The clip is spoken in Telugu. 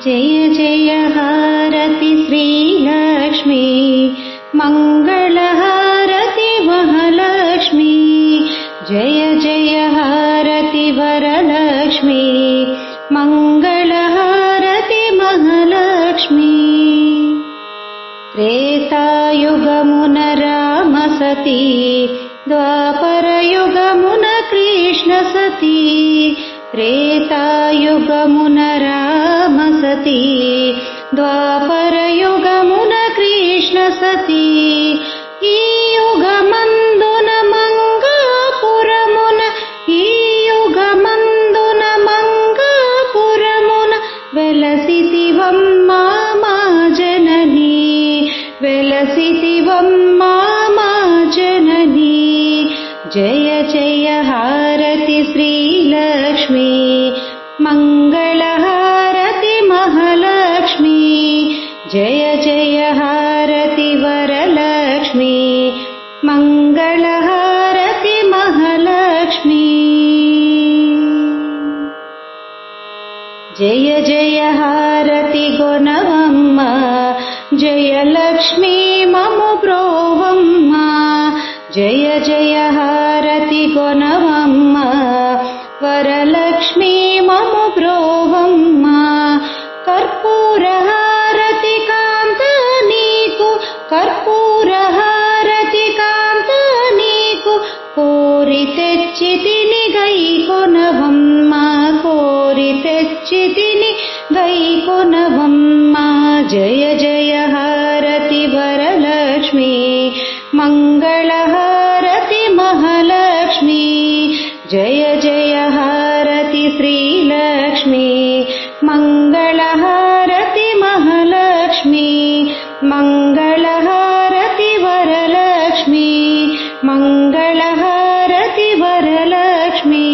जय जय हारति श्रीलक्ष्मी मङ्गलहारति महालक्ष्मी जय जय हारति वरलक्ष्मी मङ्गलहारति महालक्ष्मी त्रेतायुगमुन राम सती द्वापरयुगमुन कृष्ण सती त्रेतायुगमुन राम सती द्वापरयुगमुन कृष्ण सती ఈ యుగమందున మంగాపురమున ఈ యుగమందున మంగాపురమున వెలసితివమ్మా మా జననీ వెలసితివమ్మా మా జననీ జయ జయ హారతి శ్రీలక్ష్మీ మంగళహారతి మహాలక్ష్మీ జయ జయ హారతి వరలక్ష్మీ మంగళహారతి మహాలక్ష్మీ జయ జయ హారతి గొనవమ్మ జయలక్ష్మీ మము బ్రోవమ్మ జయ జయ హారతి గొనవమ్మ వరలక్ష్మీ మము బ్రోవమ్మ కర్పూర హారతి కాంత నీకు కర్పూర హారతి కాంత నీకు కోరి తెచ్చితిని గైకొనవమ్మ కోరి తెచ్చితిని గైకొనవమ్మ జయ జయ హారతి వరలక్ష్మీ మంగళహారతి మహాలక్ష్మీ జయ జయ హారతి శ్రీలక్ష్మీ మంగళహారతి మహాలక్ష్మీ మంగళహారతి వరలక్ష్మీ మంగళహారతి వరలక్ష్మీ